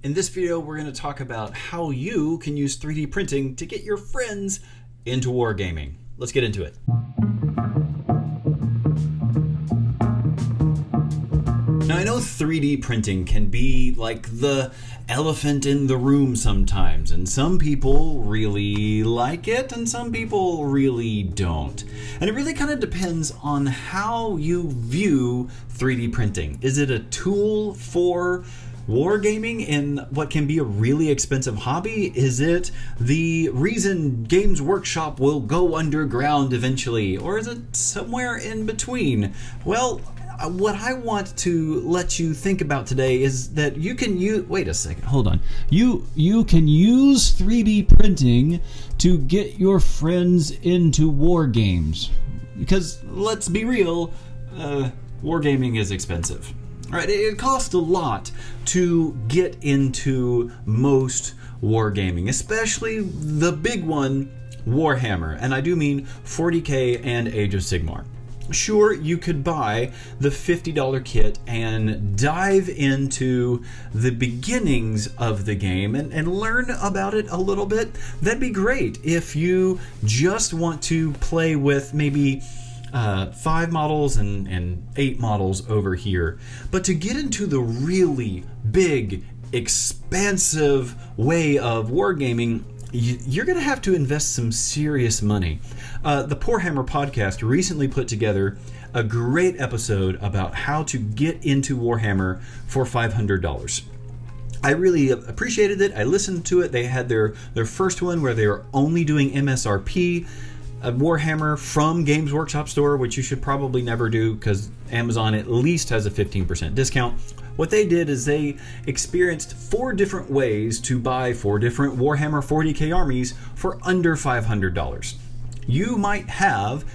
In this video, we're going to talk about how you can use 3D printing to get your friends into wargaming. Let's get into it. Now, I know 3D printing can be like the elephant in the room sometimes, and some people really like it and some people really don't. And it really kind of depends on how you view 3D printing. Is it a tool for wargaming in what can be a really expensive hobby? Is it the reason Games Workshop will go underground eventually? Or is it somewhere in between? Well, what I want to let you think about today is that you can use... Wait a second, hold on. You can use 3D printing to get your friends into war games. Because, let's be real, wargaming is expensive. Right, it costs a lot to get into most wargaming, especially the big one, Warhammer, and I do mean 40K and Age of Sigmar. Sure, you could buy the $50 kit and dive into the beginnings of the game and learn about it a little bit. That'd be great if you just want to play with maybe 5 models and 8 models over here. But to get into the really big, expansive way of wargaming, you're going to have to invest some serious money. The Poorhammer Podcast recently put together a great episode about how to get into Warhammer for $500. I really appreciated it. I listened to it. They had their first one where they were only doing MSRP. A Warhammer from Games Workshop store, which you should probably never do because Amazon at least has a 15% discount. What they did is they experienced 4 different ways to buy 4 different Warhammer 40K armies for under $500. You might have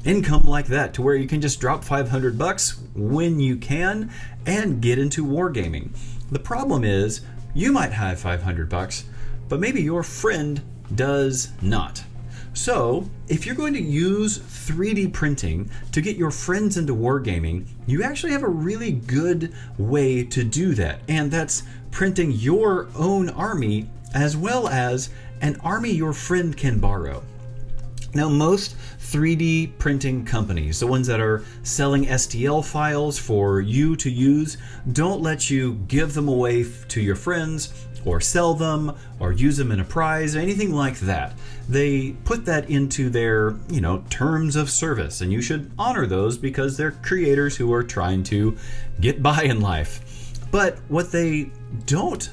income like that to where you can just drop $500 when you can and get into wargaming. The problem is you might have $500, but maybe your friend does not. So, if you're going to use 3D printing to get your friends into wargaming, you actually have a really good way to do that, and that's printing your own army as well as an army your friend can borrow. Now, most 3D printing companies, the ones that are selling STL files for you to use, don't let you give them away to your friends or sell them or use them in a prize, anything like that. They put that into their, terms of service, and you should honor those because they're creators who are trying to get by in life. But what they don't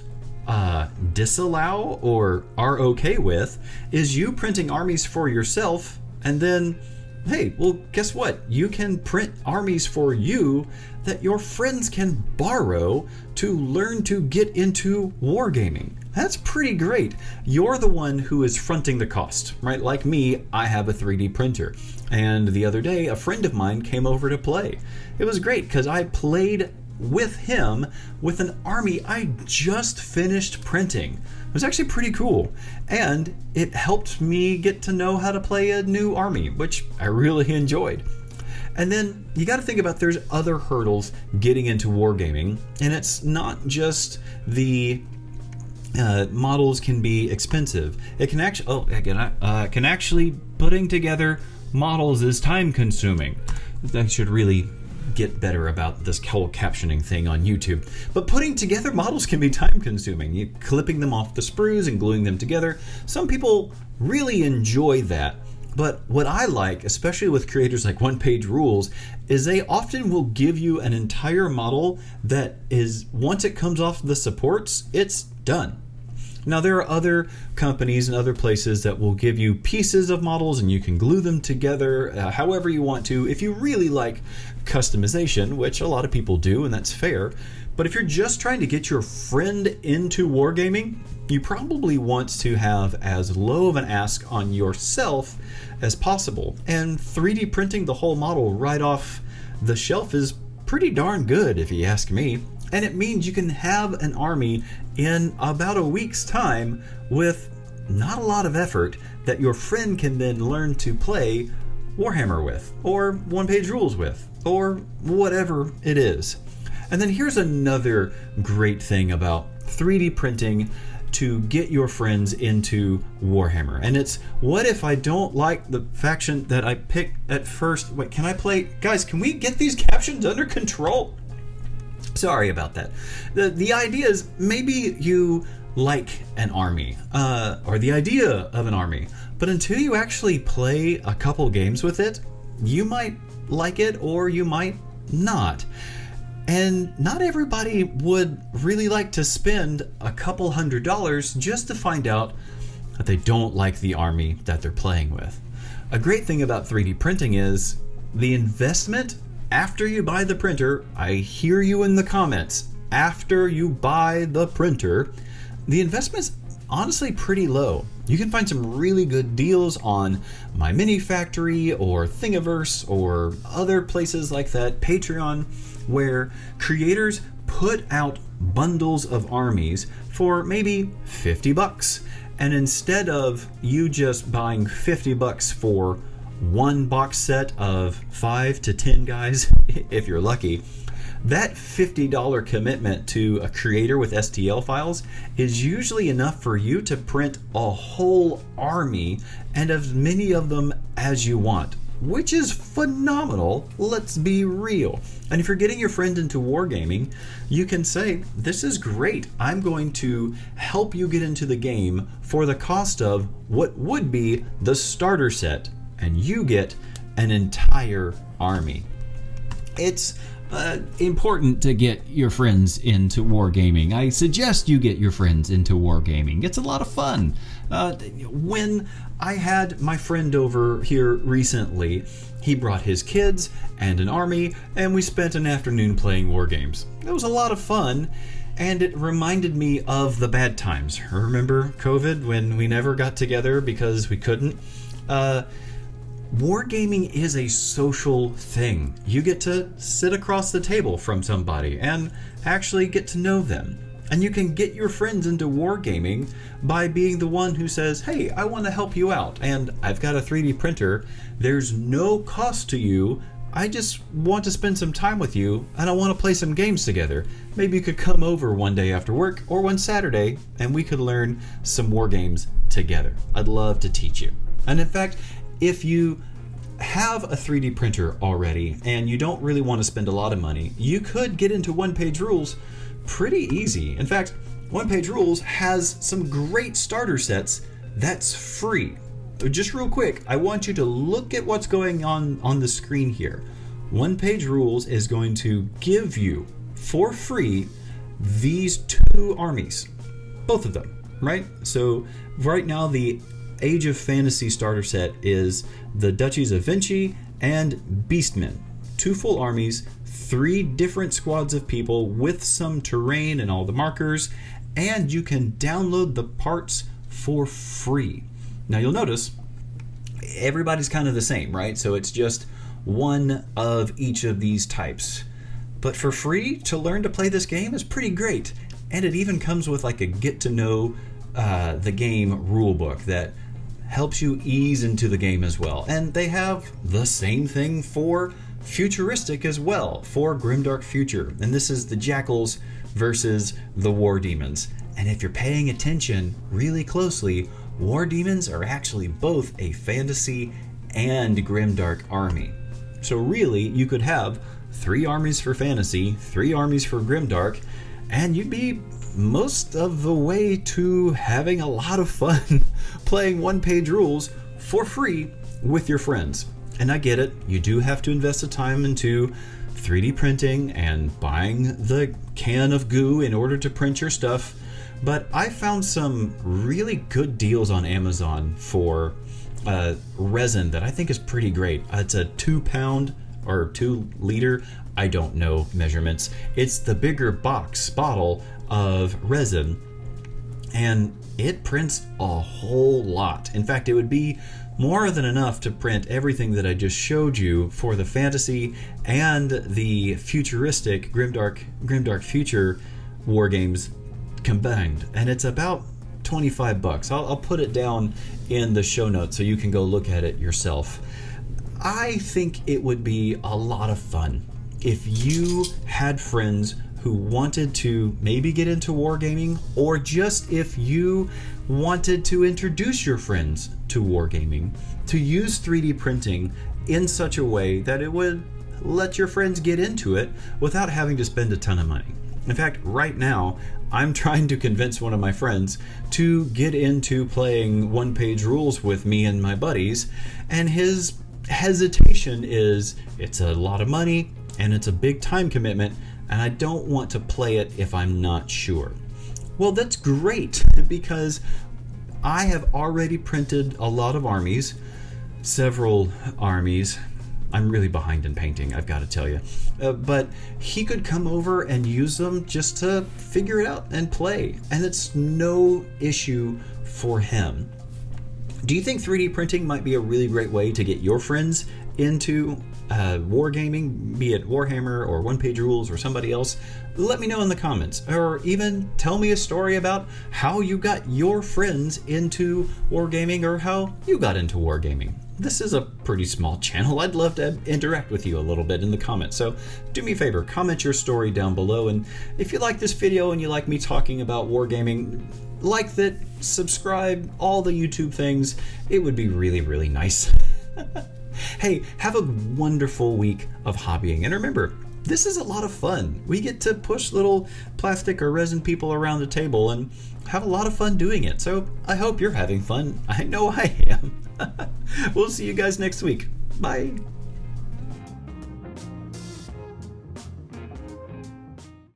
disallow or are okay with is you printing armies for yourself, and then, hey, well, guess what? You can print armies for you that your friends can borrow to learn to get into wargaming. That's pretty great. You're the one who is fronting the cost, right? Like me, I have a 3D printer. And the other day, a friend of mine came over to play. It was great because I played with him with an army I just finished printing. It was actually pretty cool. And it helped me get to know how to play a new army, which I really enjoyed. And then you got to think about there's other hurdles getting into wargaming, and it's not just the models can be expensive. It can actually putting together models is time consuming. I should really get better about this whole captioning thing on YouTube. But putting together models can be time consuming. You clipping them off the sprues and gluing them together. Some people really enjoy that. But what I like, especially with creators like One Page Rules, is they often will give you an entire model that is, once it comes off the supports, it's done. Now, there are other companies and other places that will give you pieces of models and you can glue them together however you want to, if you really like customization, which a lot of people do, and that's fair. But if you're just trying to get your friend into wargaming, you probably want to have as low of an ask on yourself as possible. And 3D printing the whole model right off the shelf is pretty darn good, if you ask me. And it means you can have an army in about a week's time with not a lot of effort that your friend can then learn to play Warhammer with, or One Page Rules with, or whatever it is. And then here's another great thing about 3D printing to get your friends into Warhammer. And it's, what if I don't like the faction that I picked at first? Wait, can I play? Guys, can we get these captions under control? Sorry about that. The idea is, maybe you like an army, or the idea of an army, but until you actually play a couple games with it, you might like it or you might not. And not everybody would really like to spend a couple $100s just to find out that they don't like the army that they're playing with. A great thing about 3D printing is the investment after you buy the printer. I hear you in the comments. After you buy the printer, the investment's honestly pretty low. You can find some really good deals on My Mini Factory or Thingiverse or other places like that, Patreon, where creators put out bundles of armies for maybe $50. And instead of you just buying $50 for one box set of 5 to 10 guys, if you're lucky, that $50 commitment to a creator with STL files is usually enough for you to print a whole army and as many of them as you want, which is phenomenal, let's be real. And if you're getting your friend into Wargaming, you can say, this is great, I'm going to help you get into the game for the cost of what would be the starter set, and you get an entire army. It's important to get your friends into Wargaming. I suggest you get your friends into Wargaming. It's a lot of fun. When I had my friend over here recently, he brought his kids and an army, and we spent an afternoon playing war games. It was a lot of fun, and it reminded me of the bad times. Remember COVID, when we never got together because we couldn't? Wargaming is a social thing. You get to sit across the table from somebody and actually get to know them. And you can get your friends into Wargaming by being the one who says, hey, I want to help you out, and I've got a 3D printer. There's no cost to you. I just want to spend some time with you, and I want to play some games together. Maybe you could come over one day after work or one Saturday, and we could learn some war games together. I'd love to teach you. And in fact, if you have a 3D printer already and you don't really want to spend a lot of money, you could get into One Page Rules pretty easy. In fact, One Page Rules has some great starter sets that's free. Just real quick, I want you to look at what's going on the screen here. One Page Rules is going to give you for free these two armies, both of them, right? So right now the Age of Fantasy starter set is the Duchies of Vinci and Beastmen. Two full armies, 3 different squads of people with some terrain and all the markers, and you can download the parts for free. Now you'll notice everybody's kind of the same, right? So it's just one of each of these types. But for free to learn to play this game is pretty great. And it even comes with like a get to know the game rule book that helps you ease into the game as well. And they have the same thing for futuristic as well, for Grimdark Future. And this is the Jackals versus the War Demons. And if you're paying attention really closely, War Demons are actually both a fantasy and Grimdark army. So really, you could have 3 armies for fantasy, 3 armies for Grimdark, and you'd be most of the way to having a lot of fun playing One Page Rules for free with your friends. And I get it, you do have to invest the time into 3D printing and buying the can of goo in order to print your stuff, but I found some really good deals on Amazon for resin that I think is pretty great. It's a 2-pound or 2 liter, I don't know measurements. It's the bigger bottle of resin, and it prints a whole lot. In fact, it would be more than enough to print everything that I just showed you for the fantasy and the futuristic Grimdark Future war games combined. And it's about $25. I'll put it down in the show notes so you can go look at it yourself. I think it would be a lot of fun if you had friends who wanted to maybe get into wargaming, or just if you wanted to introduce your friends to wargaming, to use 3D printing in such a way that it would let your friends get into it without having to spend a ton of money. In fact, right now, I'm trying to convince one of my friends to get into playing one-page rules with me and my buddies, and his hesitation is, it's a lot of money and it's a big time commitment, and I don't want to play it if I'm not sure. Well, that's great, because I have already printed a lot of armies, several armies. I'm really behind in painting, I've got to tell you. But he could come over and use them just to figure it out and play, and it's no issue for him. Do you think 3D printing might be a really great way to get your friends into wargaming, be it Warhammer or One Page Rules or somebody else? Let me know in the comments, or even tell me a story about how you got your friends into wargaming, or how you got into wargaming. This is a pretty small channel. I'd love to interact with you a little bit in the comments. So do me a favor, comment your story down below. And if you like this video and you like me talking about wargaming, like that, subscribe, all the YouTube things. It would be really, really nice. Hey, have a wonderful week of hobbying. And remember, this is a lot of fun. We get to push little plastic or resin people around the table and have a lot of fun doing it. So I hope you're having fun. I know I am. We'll see you guys next week. Bye.